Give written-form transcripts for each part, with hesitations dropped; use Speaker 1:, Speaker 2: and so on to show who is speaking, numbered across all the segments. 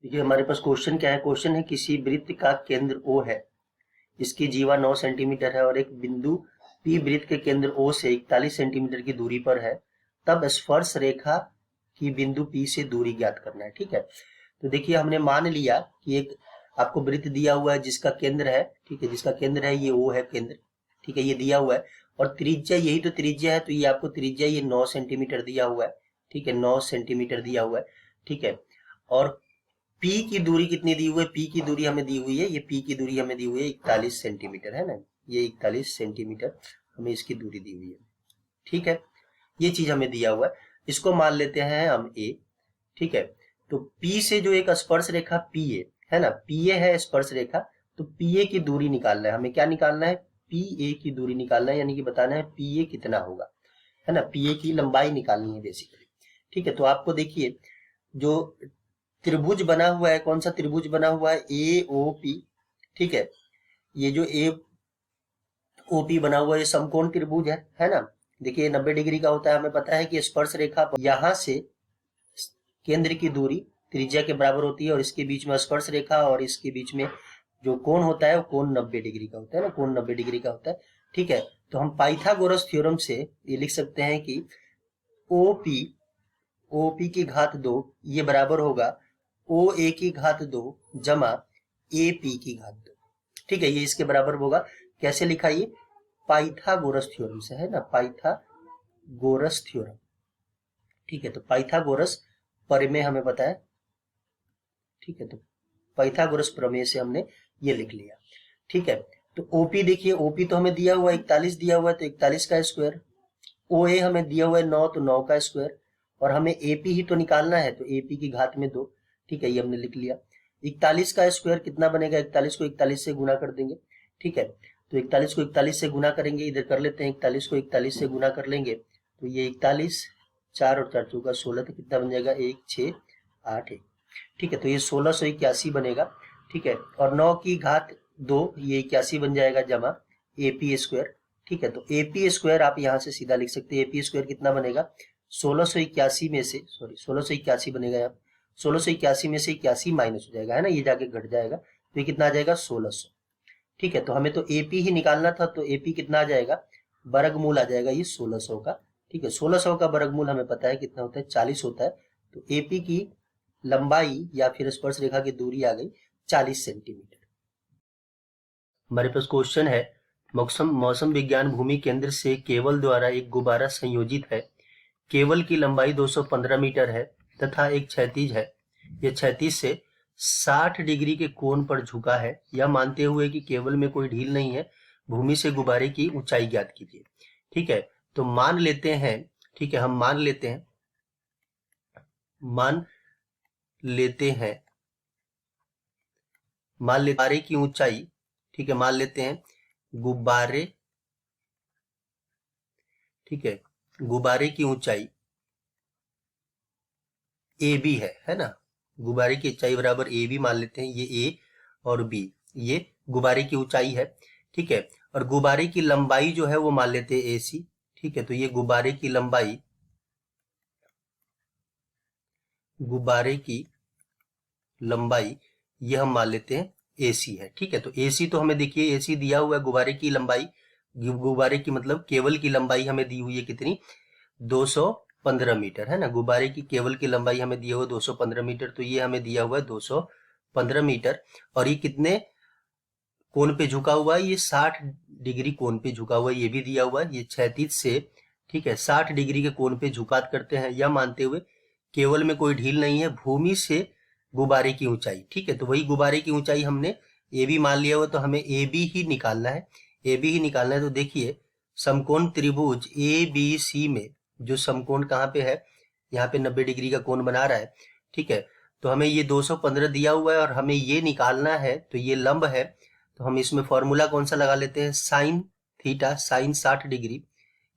Speaker 1: देखिए हमारे पास क्वेश्चन क्या है। क्वेश्चन है किसी वृत्त का केंद्र O है, इसकी जीवा 9 सेंटीमीटर है और एक बिंदु P वृत्त के केंद्र O से 41 सेंटीमीटर की दूरी पर है, तब स्पर्श रेखा की बिंदु P से दूरी ज्ञात करना है। ठीक है, तो देखिए हमने मान लिया कि एक आपको वृत्त दिया हुआ है जिसका केंद्र है, ठीक है, जिसका केंद्र है ये O है केंद्र, ठीक है, ये दिया हुआ है और त्रिज्या यही तो त्रिज्या है, तो ये आपको त्रिज्या ये 9 सेंटीमीटर दिया हुआ है, ठीक है, 9 सेंटीमीटर दिया हुआ है, ठीक है। और P की दूरी कितनी दी हुई है? P की दूरी हमें दी हुई है, ये P की दूरी हमें दी हुई है 41 सेंटीमीटर, है ना, ये 41 सेंटीमीटर हमें इसकी दूरी दी हुई है। ठीक है, ये चीज हमें दिया हुआ है, इसको मान लेते हैं हम A। ठीक है, तो P से जो एक स्पर्श रेखा PA है ना, PA है स्पर्श रेखा, तो PA की दूरी निकालना है हमें। क्या निकालना है? PA की दूरी निकालना है, यानी कि बताना है PA कितना होगा, है ना, PA की लंबाई निकालनी है बेसिकली। ठीक है, तो आपको देखिए जो त्रिभुज बना हुआ है, कौन सा त्रिभुज बना हुआ है? AOP। ठीक है, ये जो AOP बना हुआ है ये समकोण त्रिभुज है ना। देखिए 90 डिग्री का होता है, हमें पता है कि स्पर्श रेखा यहां से केंद्र की दूरी त्रिज्या के बराबर होती है और इसके बीच में स्पर्श रेखा और इसके बीच में जो कोण होता है वो कोण 90 डिग्री का होता है ना, कोण 90 डिग्री का होता है। ठीक है, तो हम पाइथागोरस थ्योरम से ये लिख सकते हैं कि OP की घात 2 ये बराबर होगा OA की घात 2 जमा AP की घात 2। ठीक है, ये इसके बराबर होगा। कैसे लिखा? ये पाइथागोरस थ्योरम से, है ना, पाइथागोरस थ्योरम। ठीक है, तो पाइथागोरस प्रमेय हमें पता है। ठीक है, तो पाइथागोरस प्रमेय से हमने ये लिख लिया। ठीक है, तो OP देखिए, OP तो हमें दिया हुआ है 41 दिया हुआ है, तो 41 का स्क्वायर। OA हमें दिया हुआ है 9, तो 9 का स्क्वायर और हमें AP ही तो निकालना है, तो AP की घात में 2। ठीक है, ये हमने लिख लिया। 41 का स्क्वायर कितना बनेगा? 41 को 41 से गुना कर देंगे। ठीक है, तो 41 को 41 से गुना करेंगे, इधर कर लेते हैं, 41 को 41 से गुना कर लेंगे तो ये 41, 4 और 4 चौका 16, तो कितना बन जाएगा? 1 6 8 1। ठीक है, तो ये 1681 बनेगा। ठीक है, और 9 की घात 2 ये 81 बन जाएगा जमा AP स्क्वायर। ठीक है, तो AP स्क्वायर आप यहाँ से सीधा लिख सकते हैं। AP स्क्वायर कितना बनेगा? 1681 में से 1681 बनेगा यहाँ, 1681 में से 81 माइनस हो जाएगा, है ना, ये जाके घट जाएगा, तो ये कितना आ जाएगा? 1600। ठीक है, तो हमें तो AP ही निकालना था, तो AP कितना आ जाएगा? वर्गमूल आ जाएगा ये 1600 का। ठीक है, 1600 का वर्गमूल हमें पता है कितना होता है? 40 होता है। तो AP की लंबाई या फिर स्पर्श रेखा की दूरी आ गई 40 सेंटीमीटर। हमारे पास क्वेश्चन है मौसम विज्ञान भूमि केंद्र से केवल द्वारा एक गुब्बारा संयोजित है, केवल की लंबाई 215 मीटर है तथा एक क्षैतिज है, यह क्षैतिज से 60 डिग्री के कोण पर झुका है, यह मानते हुए कि केवल में कोई ढील नहीं है, भूमि से गुब्बारे की ऊंचाई ज्ञात कीजिए। ठीक है, तो मान लेते हैं, ठीक है, हम मान लेते हैं गुब्बारे की ऊंचाई, ठीक है, मान लेते हैं गुब्बारे, ठीक है, गुब्बारे की ऊंचाई AB है ना, गुब्बारे की ऊंचाई बराबर AB मान लेते हैं, ये A और B ये गुब्बारे की ऊंचाई है। ठीक है, और गुब्बारे की लंबाई जो है वो मान लेते हैं AC। ठीक है, तो ये गुब्बारे की लंबाई ये हम मान लेते हैं AC है। ठीक है, तो AC तो हमें देखिए AC दिया हुआ है, गुब्बारे की लंबाई, गुब्बारे की मतलब केवल की लंबाई हमें दी हुई है कितनी? 215 मीटर, है ना, गुब्बारे की केवल की लंबाई हमें दिया हुआ 215 मीटर, तो ये हमें दिया हुआ है 215 मीटर। और ये कितने कोण पे झुका हुआ है? ये 60 डिग्री कोण पे झुका हुआ है, ये भी दिया हुआ है, ये क्षैतिज से, ठीक है, 60 डिग्री के कोण पे झुकात करते हैं, यह मानते हुए केवल में कोई ढील नहीं है, भूमि से गुब्बारे की ऊंचाई। ठीक है, तो वही गुब्बारे की ऊंचाई हमने AB मान लिया हुआ, तो हमें AB ही निकालना है, AB ही निकालना है। तो देखिए समकोण त्रिभुज ABC में जो समकोण कहाँ पे है? यहाँ पे 90 डिग्री का कोण बना रहा है। ठीक है, तो हमें ये 215 दिया हुआ है और हमें ये निकालना है, तो ये लंब है, तो हम इसमें फॉर्मूला कौन सा लगा लेते हैं? साइन थीटा, साइन 60 डिग्री,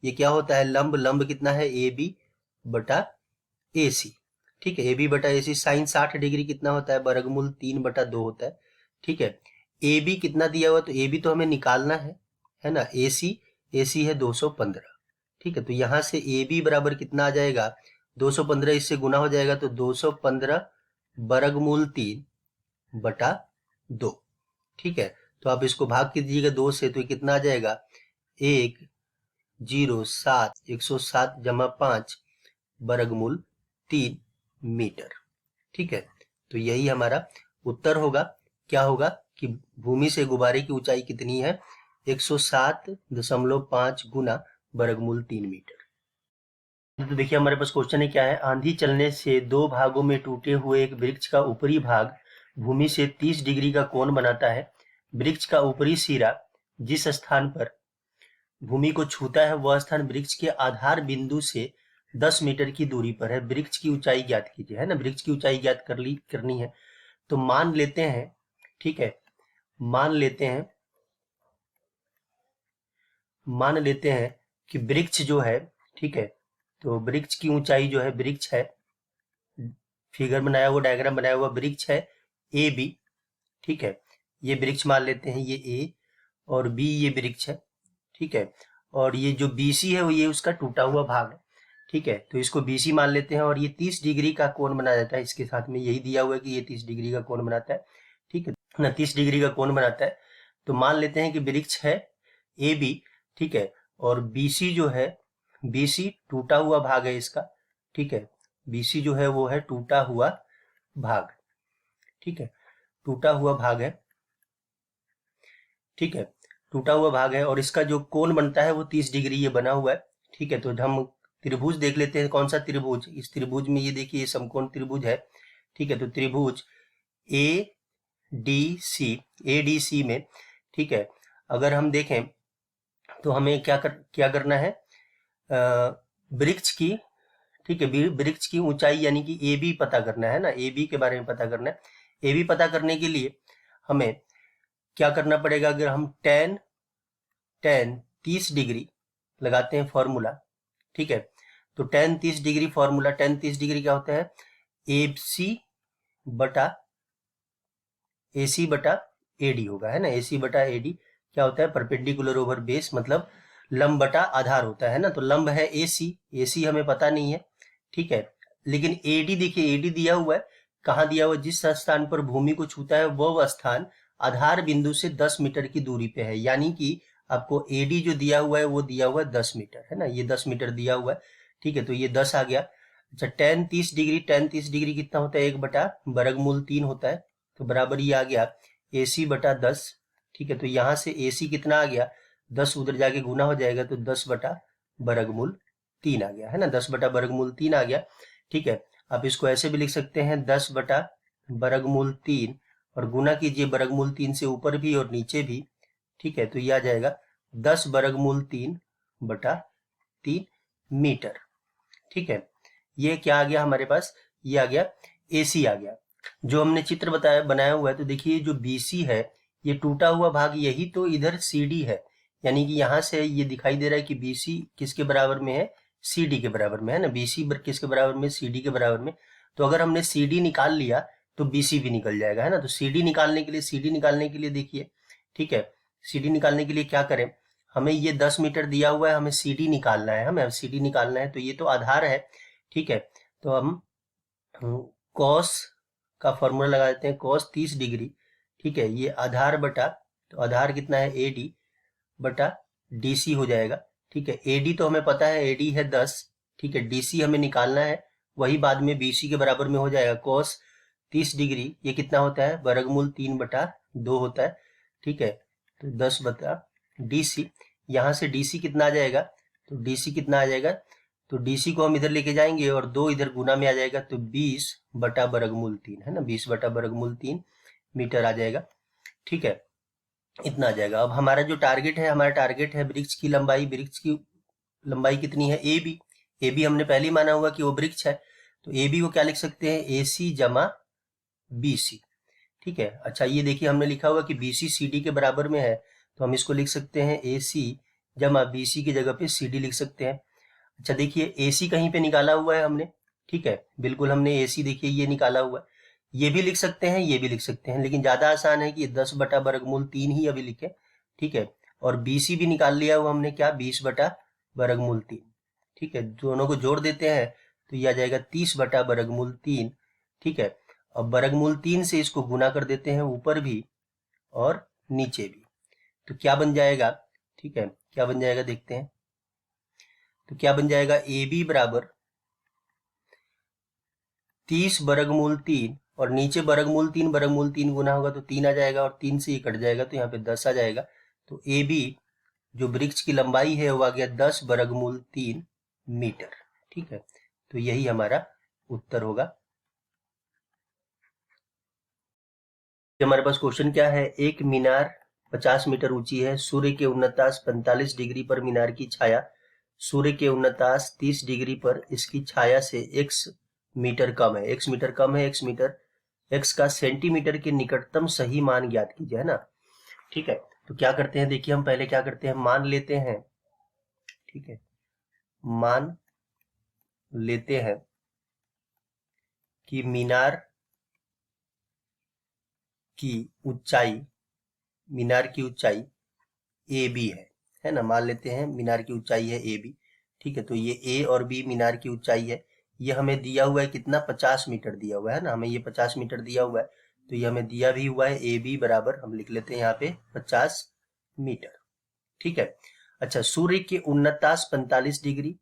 Speaker 1: ये क्या होता है? लंब कितना है? AB बटा AC। ठीक है, AB बटा AC, साइन 60 डिग्री कितना होता है? वर्गमूल 3/2 होता है। ठीक है, AB कितना दिया हुआ? तो AB तो हमें निकालना है ना, AC है 215। ठीक है, तो यहाँ से AB बराबर कितना आ जाएगा? 215, इससे गुना हो जाएगा तो 215 वर्गमूल 3 बटा 2। ठीक है, तो आप इसको भाग कीजिएगा 2 से, तो कितना आ जाएगा 107 जमा 5 वर्गमूल 3 मीटर। ठीक है, तो यही हमारा उत्तर होगा। क्या होगा कि भूमि से गुब्बारे की ऊंचाई कितनी है, 107.5 गुना वर्गमूल 3 मीटर। तो देखिए हमारे पास क्वेश्चन है क्या है, आंधी चलने से 2 भागों में टूटे हुए एक वृक्ष का ऊपरी भाग भूमि से 30 डिग्री का कोण बनाता है। वृक्ष का ऊपरी सिरा जिस स्थान पर भूमि को छूता है वह स्थान वृक्ष के आधार बिंदु से 10 मीटर की दूरी पर है। वृक्ष की ऊंचाई ज्ञात कीजिए, है ना, वृक्ष की ऊंचाई ज्ञात करनी है। तो मान लेते हैं, ठीक है, मान लेते हैं कि वृक्ष जो है, ठीक है, तो वृक्ष की ऊंचाई जो है, वृक्ष है, फिगर बनाया हुआ, डायग्राम बनाया हुआ वृक्ष है ए बी। ठीक है, ये वृक्ष मान लेते हैं, ये ए और बी ये वृक्ष है। ठीक है, और ये जो बीसी है वो ये उसका टूटा हुआ भाग है। ठीक है, तो इसको बीसी मान लेते हैं और ये 30 डिग्री का कोण बना जाता है। इसके साथ में यही दिया हुआ है कि ये 30 डिग्री का कोण बनाता है। ठीक है ना, 30 डिग्री का कोण बनाता है। तो मान लेते हैं कि वृक्ष है ए बी, ठीक है, और बीसी जो है, बीसी टूटा हुआ भाग है इसका। ठीक है, बीसी जो है वो है टूटा हुआ भाग। ठीक है, टूटा हुआ भाग है। ठीक है, टूटा हुआ भाग है और इसका जो कोण बनता है वो 30 डिग्री ये बना हुआ है। ठीक है, तो हम त्रिभुज देख लेते हैं, कौन सा त्रिभुज, इस त्रिभुज में ये देखिए ये समकोण त्रिभुज है। ठीक है, तो त्रिभुज ए डी सी में, ठीक है, अगर हम देखें तो हमें क्या करना है, वृक्ष की, ठीक है, वृक्ष की ऊंचाई यानी कि ए बी पता करना है ना, ए बी के बारे में पता करना है। ए बी पता करने के लिए हमें क्या करना पड़ेगा, अगर हम tan 30 डिग्री लगाते हैं फॉर्मूला। ठीक है, तो tan 30 degree formula, tan 30 degree क्या होता है, AC बटा AD होगा, है ना, AC बटा AD क्या होता है, परपेंडिकुलर ओवर बेस, मतलब लंब बटा आधार होता है ना। तो लंब है AC हमें पता नहीं है। ठीक है, लेकिन AD देखिए, AD दिया हुआ है, कहाँ दिया हुआ है, जिस स्थान पर भूमि को छूता है वह स्थान आधार बिंदु से 10 मीटर की दूरी पे है। यानी कि आपको AD जो दिया हुआ है वो दिया हुआ है 10 मीटर, है ना, ये 10 मीटर दिया हुआ है। ठीक है, तो ये 10 आ गया। अच्छा, tan 30 डिग्री कितना होता है, 1 बटा वर्गमूल 3 होता है, तो बराबर ये आ गया AC बटा 10। ठीक है, तो यहाँ से AC कितना आ गया, 10 उधर जाके गुना हो जाएगा, तो 10 बटा वर्गमूल 3 आ गया, है ना, 10 बटा वर्गमूल 3 आ गया। ठीक है, आप इसको ऐसे भी लिख सकते हैं, 10 बटा वर्गमूल 3 और गुना कीजिए वर्गमूल 3 से ऊपर भी और नीचे भी। ठीक है, तो ये आ जाएगा 10 वर्गमूल 3 बटा 3 मीटर। ठीक है, ये क्या आ गया हमारे पास, ये आ गया AC आ गया। जो हमने चित्र बनाया हुआ है, तो देखिए जो BC है ये टूटा हुआ भाग, यही तो इधर CD है, यानी कि यहाँ से ये दिखाई दे रहा है कि BC किसके बराबर में है, CD के बराबर में, है ना, BC किसके बराबर में, CD के बराबर में। तो अगर हमने CD निकाल लिया तो BC भी निकल जाएगा, है ना। तो CD निकालने के लिए देखिए, ठीक है, CD निकालने के लिए क्या करें, हमें ये 10 मीटर दिया हुआ है, हमें CD निकालना है, हमें CD निकालना है, तो ये तो आधार है। ठीक है, तो हम cos का फॉर्मूला लगा देते हैं, cos 30 डिग्री, ठीक है, ये आधार बटा, तो आधार कितना है AD बटा DC हो जाएगा। ठीक है, AD तो हमें पता है, AD है 10, ठीक है, DC हमें निकालना है, वही बाद में BC के बराबर में हो जाएगा। cos 30 डिग्री ये कितना होता है, वर्गमूल 3 बटा 2 होता है। ठीक है, तो 10 बटा DC, यहाँ से DC कितना आ जाएगा, तो DC कितना आ जाएगा, तो DC को हम इधर लेके जाएंगे और 2 इधर गुना में आ जाएगा, तो 20 बटा वर्गमूल 3, है ना, 20 बटा वर्गमूल 3 मीटर आ जाएगा। ठीक है, इतना आ जाएगा। अब हमारा जो टारगेट है, हमारा टारगेट है वृक्ष की लंबाई कितनी है, AB हमने पहले ही माना हुआ कि वो वृक्ष है, तो AB को क्या लिख सकते हैं, AC जमा BC। ठीक है, अच्छा ये देखिए हमने लिखा हुआ कि BC CD के बराबर में है, तो हम इसको लिख सकते हैं AC जमा BC की जगह पे CD लिख सकते हैं। अच्छा देखिए AC कहीं पे निकाला हुआ है हमने, ठीक है, बिल्कुल हमने AC देखिए ये निकाला हुआ है, ये भी लिख सकते हैं, ये भी लिख सकते हैं, लेकिन ज्यादा आसान है कि 10 बटा वर्गमूल 3 ही अभी लिखे। ठीक है, और BC भी निकाल लिया हुआ हमने, क्या, 20 बटा वर्गमूल 3। ठीक है, दोनों को जोड़ देते हैं तो यह आ जाएगा 30 बटा वर्गमूल 3। ठीक है, अब वर्गमूल 3 से इसको गुना कर देते हैं, ऊपर भी और नीचे भी। तो क्या बन जाएगा, ठीक है, क्या बन जाएगा देखते हैं। तो क्या बन जाएगा, ए बी बराबर 30 वर्गमूल 3 और नीचे वर्गमूल 3 गुना होगा तो 3 आ जाएगा और 3 से ये कट जाएगा तो यहाँ पे 10 आ जाएगा। तो ए बी जो वृक्ष की लंबाई है वो आ गया 10 वर्गमूल 3 मीटर। ठीक है, तो यही हमारा उत्तर होगा। हमारे पास क्वेश्चन क्या है, एक मीनार 50 मीटर ऊंची है, सूर्य के उन्नताश 45 डिग्री पर मीनार की छाया सूर्य के उन्नताश 30 डिग्री पर इसकी छाया से x मीटर कम है। x मीटर कम है, x का सेंटीमीटर के निकटतम सही मान ज्ञात कीजिए, है ना। ठीक है, तो क्या करते हैं, देखिए हम पहले क्या करते हैं, मान लेते हैं। ठीक है, मान लेते हैं कि मीनार की ऊंचाई ए बी है ना। मान लेते हैं मीनार की ऊंचाई है ए बी। ठीक है, तो ये ए और बी मीनार की ऊंचाई है। ये हमें दिया हुआ है कितना, 50 मीटर दिया हुआ है ना, हमें ये 50 मीटर दिया हुआ है। तो ये हमें दिया भी हुआ है ए बी बराबर, हम लिख लेते हैं यहाँ पे 50 मीटर। ठीक है, अच्छा, सूर्य के उन्नताश 45 डिग्री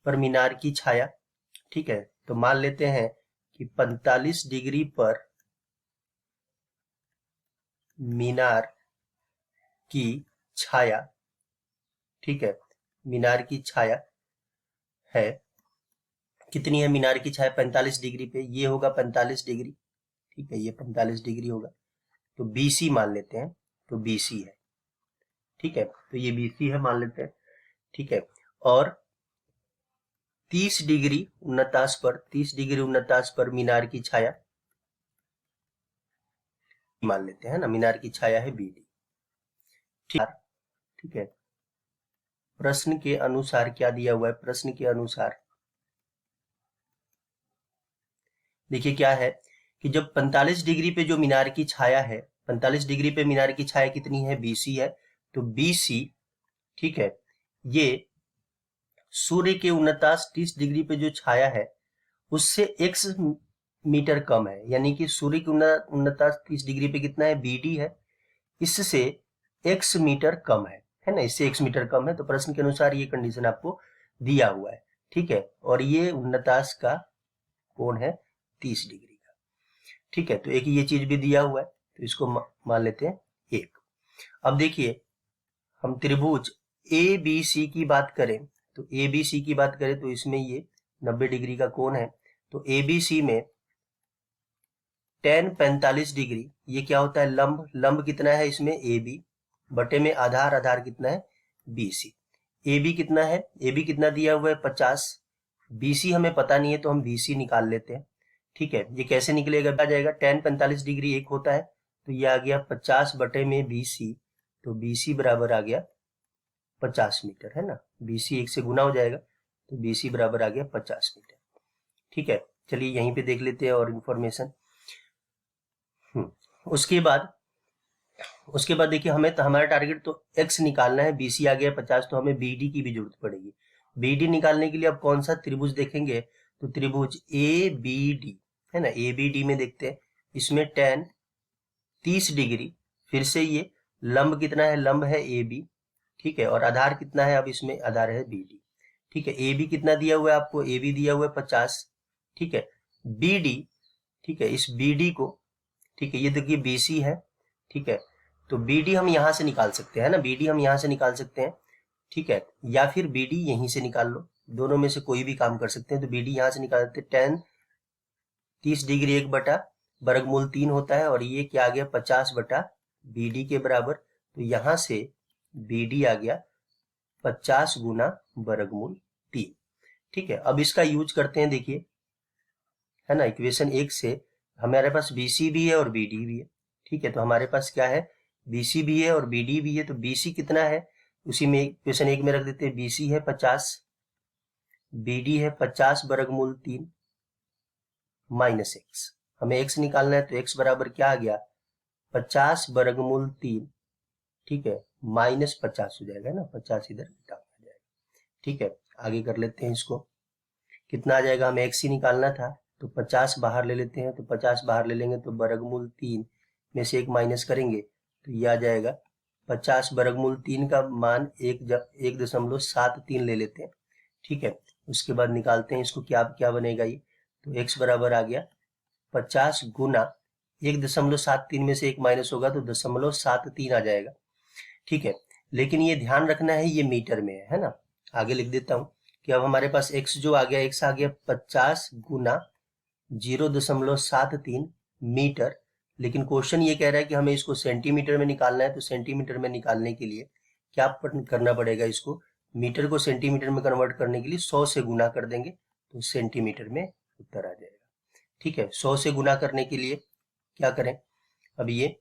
Speaker 1: पर मीनार की छाया। ठीक है, तो मान लेते हैं कि 45 डिग्री पर मीनार की छाया, ठीक है, मीनार की छाया है, कितनी है मीनार की छाया, 45 डिग्री पे, ये होगा 45 डिग्री। ठीक है, ये 45 डिग्री होगा। तो बीसी मान लेते हैं, तो बीसी है। ठीक है, तो ये बीसी है मान लेते हैं। ठीक है, और 30 डिग्री उन्नताश पर मीनार की छाया मान लेते हैं ना, मीनार की छाया है बीडी। ठीक है, प्रश्न के अनुसार क्या दिया हुआ है, प्रश्न के अनुसार देखिए क्या है कि जब 45 डिग्री पे जो मीनार की छाया है, 45 डिग्री पे मीनार की छाया कितनी है, बीसी है। तो बीसी, ठीक है, ये सूर्य के उन्नताश 30 डिग्री पे जो छाया है उससे x मीटर कम है, यानी कि सूर्य के उन्नताश 30 डिग्री पे कितना है, बीडी है, इससे x मीटर कम है ना, इससे x मीटर कम है। तो प्रश्न के अनुसार ये कंडीशन आपको दिया हुआ है। ठीक है, और ये उन्नताश का कोण है 30 डिग्री का। ठीक है, तो एक ये चीज भी दिया हुआ है, तो इसको मान लेते हैं 1। अब देखिए हम त्रिभुज ए बी सी की बात करें, तो ए बी सी की बात करें तो इसमें ये 90 डिग्री का कोण है। तो ए बी सी में tan 45 डिग्री, ये क्या होता है, लंब कितना है इसमें, ए बी बटे में आधार कितना है, बी सी। ए बी कितना है, ए बी कितना दिया हुआ है 50, बी सी हमें पता नहीं है तो हम बी सी निकाल लेते हैं। ठीक है, ये कैसे निकलेगा, आ जाएगा tan 45 डिग्री एक होता है, तो ये आ गया 50 बटे में बी सी, तो बी सी बराबर आ गया 50 मीटर, है ना। बी सी 1 से गुना हो जाएगा, तो बी सी बराबर आ गया 50 मीटर। ठीक है, चलिए यहीं पे देख लेते हैं और इन्फॉर्मेशन। उसके बाद देखिए हमें तो हमारा टारगेट तो x निकालना है, बीसी आ गया 50, तो हमें बीडी की भी जरूरत पड़ेगी। बीडी निकालने के लिए अब कौन सा त्रिभुज देखेंगे, तो त्रिभुज ए बी डी, है ना, ए बी डी में देखते हैं। इसमें tan 30 डिग्री, फिर से ये लंब कितना है, लंब है ए बी, ठीक है, और आधार कितना है, अब इसमें आधार है बी डी। ठीक है, ए बी कितना दिया हुआ है आपको, ए बी दिया हुआ है 50। ठीक है, बी डी, ठीक है, इस बी डी को, ठीक है, ये देखिए बी सी है। ठीक है, तो बी डी हम यहां से निकाल सकते हैं ना, बी डी हम यहां से निकाल सकते हैं। ठीक है, या फिर बी डी यहीं से निकाल लो, दोनों में से कोई भी काम कर सकते हैं। तो बी डी यहां से निकाल सकते हैं, tan 30 डिग्री 1 बटा वर्गमूल 3 होता है, और ये क्या आ गया 50 बटा बी डी के बराबर। तो यहां से बी डी आ गया 50 गुना वर्गमूल 3। ठीक है, अब इसका यूज करते हैं, देखिए, है ना, इक्वेशन 1 से हमारे पास बीसी भी है और बीडी भी है। ठीक है, तो हमारे पास क्या है, बीसी भी है और बीडी भी है। तो बीसी कितना है, उसी में इक्वेशन 1 में रख देते हैं, बीसी है 50, बीडी है 50 वर्गमूल 3 माइनस एक्स। हमें एक्स निकालना है, तो एक्स बराबर क्या आ गया, 50 वर्गमूल 3, ठीक है, माइनस 50 हो जाएगा ना, 50 इधर आ जाएगा। ठीक है, आगे कर लेते हैं इसको, कितना आ जाएगा, हमें एक्स ही निकालना था, तो 50 बाहर ले लेते हैं, तो 50 बाहर ले लेंगे तो वर्गमूल 3 में से 1 माइनस करेंगे तो ये आ जाएगा 50 वर्गमूल 3 का मान 1.73 ले लेते हैं। ठीक है, उसके बाद निकालते हैं इसको, क्या बनेगा ये, तो x बराबर आ गया 50 गुना 1.73 में से 1 माइनस होगा तो 0.73 आ जाएगा। ठीक है, लेकिन ये ध्यान रखना है ये मीटर में है ना। आगे लिख देता हूं कि अब हमारे पास x जो आ गया, x आ गया 50 गुना 0.73 मीटर, लेकिन क्वेश्चन ये कह रहा है कि हमें इसको सेंटीमीटर में निकालना है। तो सेंटीमीटर में निकालने के लिए क्या करना पड़ेगा, इसको मीटर को सेंटीमीटर में कन्वर्ट करने के लिए 100 से गुना कर देंगे तो सेंटीमीटर में उत्तर आ जाएगा। ठीक है, 100 से गुना करने के लिए क्या करें, अब ये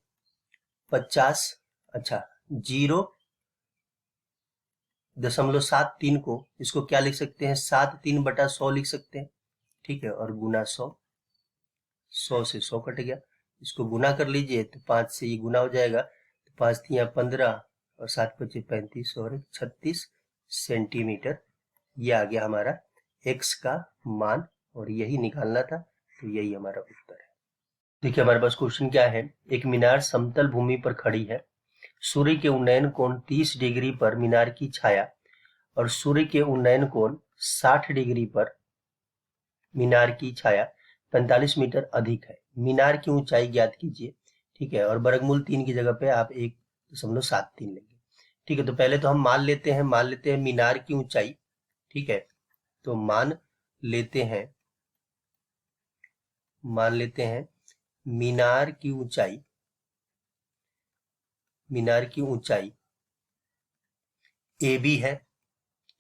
Speaker 1: 50 अच्छा 0.73 को इसको क्या लिख सकते हैं, 73/100 लिख सकते हैं। ठीक है, और गुना 100, 100 से 100 कट गया, इसको गुना कर लीजिए तो 5 से ये गुना हो जाएगा, तो 5 तिया 15 और 7 पचे 35 और 36 सेंटीमीटर। ये आ गया हमारा x का मान और यही निकालना था, तो यही हमारा उत्तर है। देखिए हमारे पास क्वेश्चन क्या है, एक मीनार समतल भूमि पर खड़ी है, सूर्य के उन्नयन कोण 30 डिग्री पर मीनार की छाया और सूर्य के उन्नयन कोण 60 डिग्री पर मीनार की छाया 45 मीटर अधिक है। मीनार की ऊंचाई ज्ञात कीजिए। ठीक है, और वर्गमूल 3 की जगह पे आप 1.73 लेंगे। ठीक है, तो पहले तो हम मान लेते हैं मीनार की ऊंचाई। ठीक है, तो मान लेते हैं मीनार की ऊंचाई AB है।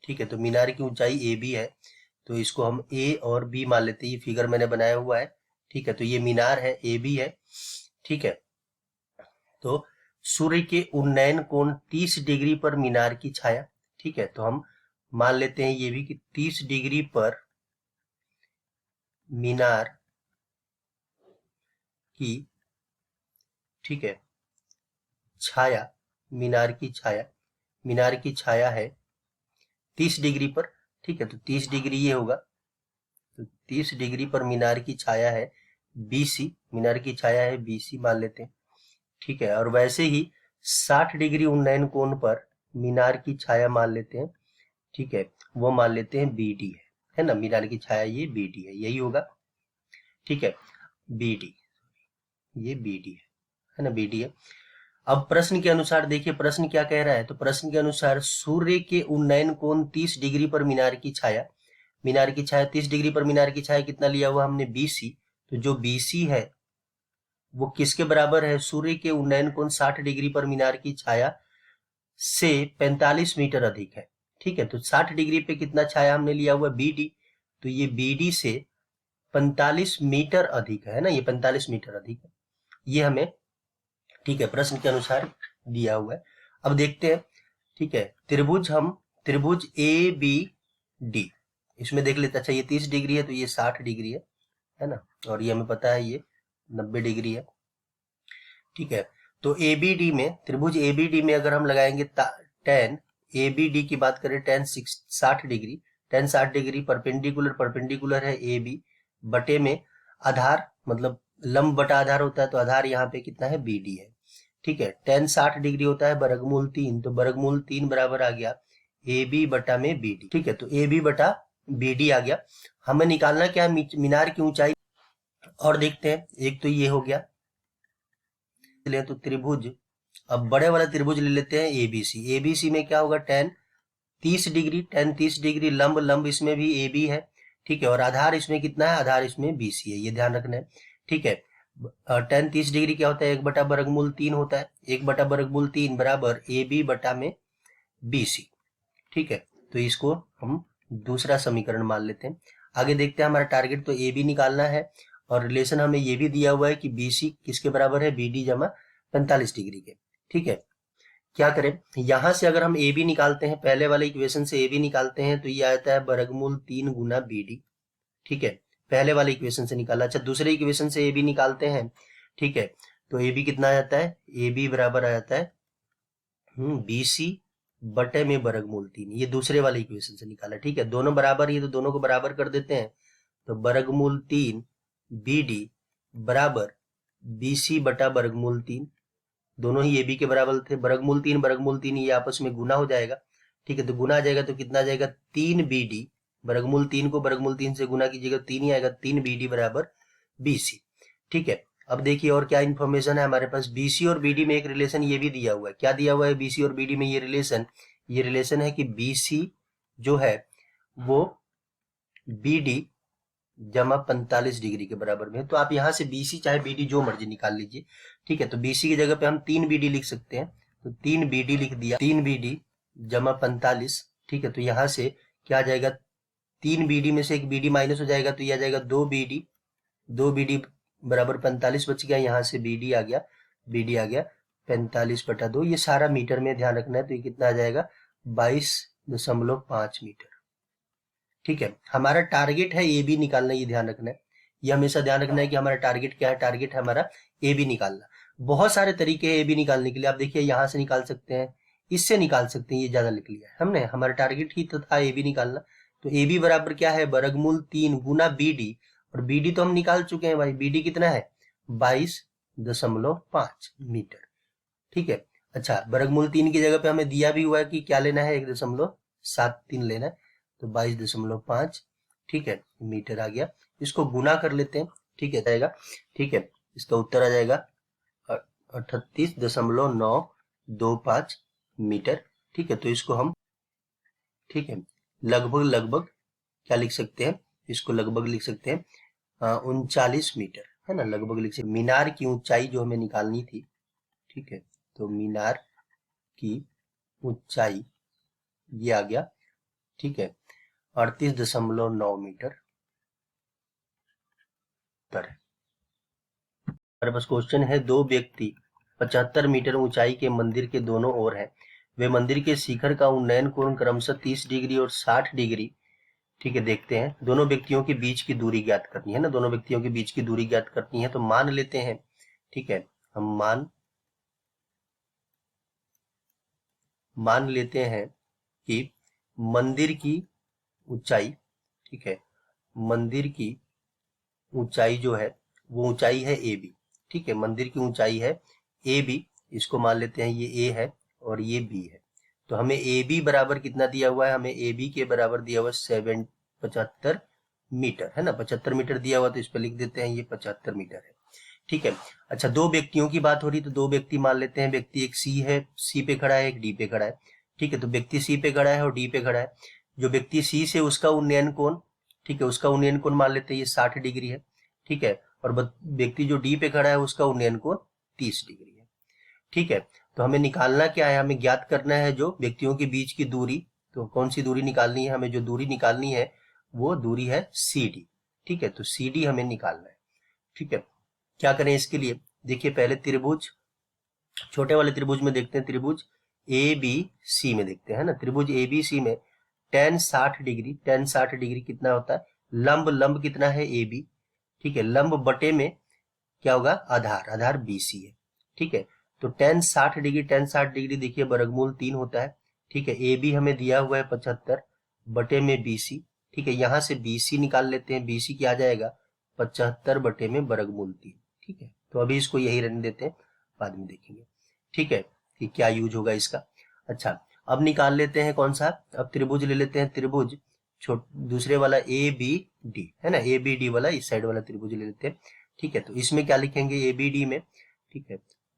Speaker 1: ठीक है, तो मीनार की ऊंचाई AB है, तो इसको हम A और B मान लेते हैं। ये फिगर मैंने बनाया हुआ है। ठीक है, तो ये मीनार है, AB है। ठीक है, तो सूर्य के उन्नयन कोण 30 डिग्री पर मीनार की छाया। ठीक है, तो हम मान लेते हैं ये भी कि 30 डिग्री पर मीनार की, ठीक है, छाया, मीनार की छाया है 30 डिग्री पर। ठीक है, तो 30 डिग्री ये होगा, तो 30 डिग्री पर मीनार की छाया है BC, मीनार की छाया है BC मान लेते हैं। ठीक है, और वैसे ही 60 डिग्री उन्नयन कोण पर मीनार की छाया मान लेते हैं। ठीक है, वो मान लेते हैं BD है ना, मीनार की छाया ये BD है, यही होगा। ठीक है, BD, ये BD है ना, BD है। अब प्रश्न के अनुसार देखिए प्रश्न क्या कह रहा है, तो प्रश्न के अनुसार सूर्य के उन्नयन कोण 30 डिग्री पर मीनार की छाया 30 डिग्री पर मीनार की छाया कितना लिया हुआ हमने BC, तो जो BC है वो किसके बराबर है, सूर्य के उन्नयन कोण 60 डिग्री पर मीनार की छाया से 45 मीटर अधिक है। ठीक है, तो 60 डिग्री पे कितना छाया हमने लिया हुआ BD, तो ये BD से 45 मीटर अधिक है ना, ये 45 मीटर अधिक है, ये हमें, ठीक है, प्रश्न के अनुसार दिया हुआ है। अब देखते हैं। ठीक है, त्रिभुज ABD, इसमें देख लेते हैं। अच्छा ये 30 डिग्री है तो ये 60 डिग्री है ना, और ये हमें पता है ये 90 डिग्री है। ठीक है, तो ABD में, त्रिभुज ABD में अगर हम लगाएंगे tan ABD की बात करें, tan 60 degree, tan 60 degree perpendicular है AB, बटे में आधार, मतलब लंब बटा आधार होता है, तो आधार यहाँ पे कितना है BD है। ठीक है, tan 60 डिग्री होता है वर्गमूल 3, तो वर्गमूल 3 बराबर आ गया AB बटा में BD। ठीक है, तो AB बटा BD आ गया। हमें निकालना क्या है, मीनार की ऊंचाई। और देखते हैं, एक तो ये हो गया, तो त्रिभुज, अब बड़े वाला त्रिभुज ले लेते हैं ABC में क्या होगा, tan 30 डिग्री, लंब इसमें भी AB है। ठीक है, और आधार इसमें कितना है, आधार इसमें BC है, ये ध्यान रखना है। ठीक है, tan 30 डिग्री क्या होता है, 1 बटा वर्गमूल 3 होता है, 1 बटा वर्गमूल 3 बराबर AB बटा में BC। ठीक है, तो इसको हम दूसरा समीकरण मान लेते हैं। आगे देखते हैं, हमारा टारगेट तो AB निकालना है, और रिलेशन हमें ये भी दिया हुआ है कि BC किसके बराबर है, BD जमा 45 डिग्री के। ठीक है, क्या करें, यहां से अगर हम AB निकालते हैं, पहले वाले इक्वेशन से AB निकालते हैं तो ये आता है वर्गमूल 3 गुना BD। ठीक है, पहले वाले इक्वेशन से निकाला। अच्छा दूसरे इक्वेशन से AB निकालते हैं। ठीक है, तो AB कितना आ जाता है, AB बराबर आ जाता है BC बटे में वर्गमूल 3, ये दूसरे वाले इक्वेशन से निकाला। ठीक है, दोनों बराबर, ये तो दोनों को बराबर कर देते हैं, तो वर्गमूल 3 BD बराबर BC बटा वर्गमूल 3, दोनों ही AB के बराबर थे। वर्गमूल 3 ये आपस में गुना हो जाएगा, ठीक है। तो गुना आ जाएगा तो कितना आ जाएगा 3BD, वर्गमूल 3 को वर्गमूल 3 से गुना कीजिएगा 3 ही आएगा, 3BD बराबर BC, ठीक है। अब देखिए और क्या इन्फॉर्मेशन है हमारे पास। BC और BD में एक रिलेशन ये भी दिया हुआ है। क्या दिया हुआ है BC और BD में? ये रिलेशन है कि BC जो है वो BD जमा 45 डिग्री के बराबर में है। तो आप यहाँ से BC चाहे BD जो मर्जी निकाल लीजिए, ठीक है। तो BC की जगह पे हम 3BD लिख सकते हैं, तो 3BD लिख दिया, 3BD जमा 45, ठीक है। तो यहाँ से क्या आ जाएगा, 3BD में से एक BD माइनस हो जाएगा, तो ये आ जाएगा 2BD बराबर 45 बच गया, यहाँ से BD आ गया, 45/2, ये सारा मीटर में ध्यान रखना है। तो ये कितना आ जाएगा 22.5 मीटर, ठीक है। हमारा टारगेट है AB निकालना, ये ध्यान रखना है, ये हमेशा ध्यान रखना है कि हमारा टारगेट क्या है। टारगेट है हमारा AB निकालना। बहुत सारे तरीके हैं AB निकालने के लिए। आप देखिए यहाँ से निकाल सकते हैं, इससे निकाल सकते हैं, ये ज्यादा लिख लिया है हमने। हमारा टारगेट ही तो था AB निकालना। तो AB बराबर क्या है, वर्गमूल 3 गुना BD, और BD तो हम निकाल चुके हैं भाई। BD कितना है 22.5 मीटर, ठीक है। अच्छा, वर्गमूल 3 की जगह पे हमें दिया भी हुआ है कि क्या लेना है, 1.73 लेना है, तो 22.5, ठीक है, मीटर आ गया। इसको गुना कर लेते हैं, ठीक है, जाएगा, ठीक है। इसका उत्तर आ जाएगा 38.925 मीटर, ठीक है। तो इसको हम, ठीक है, लगभग क्या लिख सकते हैं, इसको लगभग लिख सकते हैं 39 मीटर, है ना, लगभग लिख सकते हैं। मीनार की ऊंचाई जो हमें निकालनी थी, ठीक है, तो मीनार की ऊंचाई ये आ गया, ठीक है, 38.9 मीटर। हमारे पास क्वेश्चन है, दो व्यक्ति 75 मीटर ऊंचाई के मंदिर के दोनों ओर हैं। वे मंदिर के शिखर का उन्नयन कोण क्रमशः 30 डिग्री और 60 डिग्री, ठीक है, देखते हैं। दोनों व्यक्तियों के बीच की दूरी ज्ञात करनी है ना, दोनों व्यक्तियों के बीच की दूरी ज्ञात करनी है। तो मान लेते हैं, ठीक है, हम मान लेते हैं कि मंदिर की ऊंचाई, ठीक है, मंदिर की ऊंचाई जो है वो ऊंचाई है AB, ठीक है, मंदिर की ऊंचाई है AB, इसको मान लेते हैं ये A है और ये B है। तो हमें AB बराबर कितना दिया हुआ है, हमें AB के बराबर दिया हुआ 75 मीटर, है ना, 75 मीटर दिया हुआ, तो इस पर लिख देते हैं ये 75 मीटर है, ठीक है। अच्छा, दो व्यक्तियों की बात हो रही, तो दो व्यक्ति मान लेते हैं। व्यक्ति एक C पे खड़ा है, एक D पे खड़ा है, ठीक है। तो व्यक्ति C पे खड़ा है और D पे खड़ा है। जो व्यक्ति C से, उसका उन्नयन कोण, ठीक है, उसका उन्नयन कोण मान लेते हैं ये 60 डिग्री है, ठीक है। और व्यक्ति जो D पे खड़ा है उसका उन्नयन कोण 30 डिग्री है, ठीक है। तो हमें निकालना क्या है, हमें ज्ञात करना है जो व्यक्तियों के बीच की दूरी। तो कौन सी दूरी निकालनी है, हमें जो दूरी निकालनी है वो दूरी है CD, ठीक है। तो CD हमें निकालना है, ठीक है। क्या करें इसके लिए, देखिए पहले त्रिभुज, छोटे वाले त्रिभुज में देखते हैं, त्रिभुज ABC में देखते हैं ना। त्रिभुज ABC में tan 60 डिग्री कितना होता है, लंब कितना है AB, ठीक है। लंब बटे में क्या होगा, आधार BC है, ठीक है। तो tan 60 डिग्री देखिए वर्गमूल 3 होता है, ठीक है। AB हमें दिया हुआ है 75 बटे में BC, ठीक है। यहाँ से BC निकाल लेते हैं, BC क्या आ जाएगा 75 बटे में वर्गमूल 3, ठीक है। तो अभी इसको यही रहने देते हैं, बाद में देखेंगे, ठीक है, कि क्या यूज होगा इसका। अच्छा, अब निकाल लेते हैं कौन सा, अब त्रिभुज ले लेते हैं, त्रिभुज दूसरे वाला ABD है ना, ABD वाला, इस साइड वाला त्रिभुज ले लेते हैं, ठीक है। तो इसमें क्या लिखेंगे ABD में, ठीक है,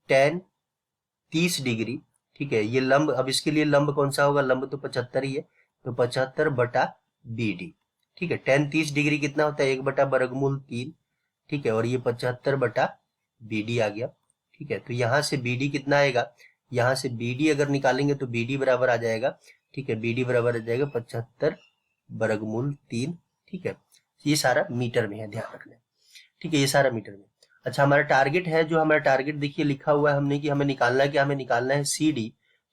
Speaker 1: tan 30 डिग्री, ठीक है। ये लंब, अब इसके लिए लंब कौन सा होगा, लंब तो 75 ही है, तो 75 बटा BD, ठीक है। tan 30 डिग्री कितना होता है, 1 बटा वर्गमूल 3, ठीक है। और ये 75 बटा BD आ गया, ठीक है। तो यहाँ से BD कितना आएगा, यहाँ से BD अगर निकालेंगे तो BD बराबर आ जाएगा, ठीक है, BD बराबर आ जाएगा 75 वर्गमूल 3, ठीक है। ये सारा मीटर में है, ध्यान रखना, ठीक है, ये सारा मीटर में। अच्छा, हमारा टारगेट है, जो हमारा टारगेट देखिए लिखा हुआ है हमने कि हमें निकालना है, क्या हमें निकालना है CD,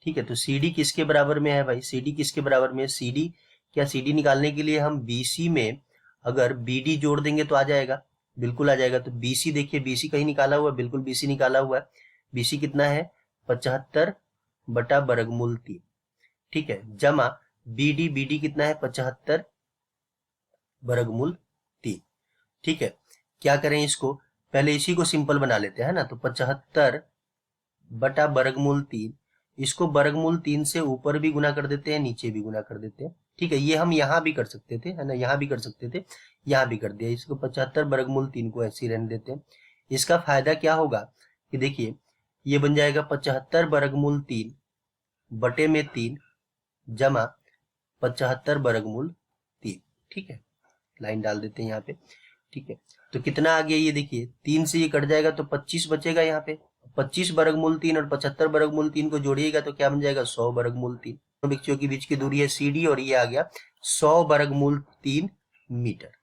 Speaker 1: ठीक है। तो CD किसके बराबर में है भाई, CD किसके बराबर में है, CD क्या, CD निकालने के लिए हम BC में अगर BD जोड़ देंगे तो आ जाएगा, बिल्कुल आ जाएगा। तो BC देखिए, BC कहीं निकाला हुआ है, बिल्कुल BC निकाला हुआ है। BC कितना है 75 बटा वर्गमूल 3, ठीक है, जमा BD कितना है 75 वर्गमूल 3, ठीक है, क्या करें इसको, पहले इसी को सिंपल बना लेते हैं ना। तो 75 बटा वर्गमूल 3, इसको वर्गमूल 3 से ऊपर भी गुना कर देते हैं, नीचे भी गुना कर देते हैं। ठीक है, ये हम यहाँ भी कर सकते थे, है ना, यहाँ भी कर सकते थे, यहाँ भी कर दिया। इसको 75 वर्गमूल 3 को ऐसे ही रहने देते हैं। इसका फायदा क्या होगा कि देखिए ये बन जाएगा 75 वर्गमूल 3 बटे में 3 जमा 75 वर्गमूल 3। ठीक है, लाइन डाल देते हैं यहाँ पे। ठीक है, तो कितना आ गया ये देखिए, 3 से ये कट जाएगा तो 25 बचेगा यहाँ पे। 25 वर्गमूल 3 और 75 वर्गमूल 3 को जोड़िएगा तो क्या बन जाएगा, 100 वर्गमूल 3। व्यक्तियों के बीच की दूरी है CD और ये आ गया 100 वर्गमूल 3 मीटर।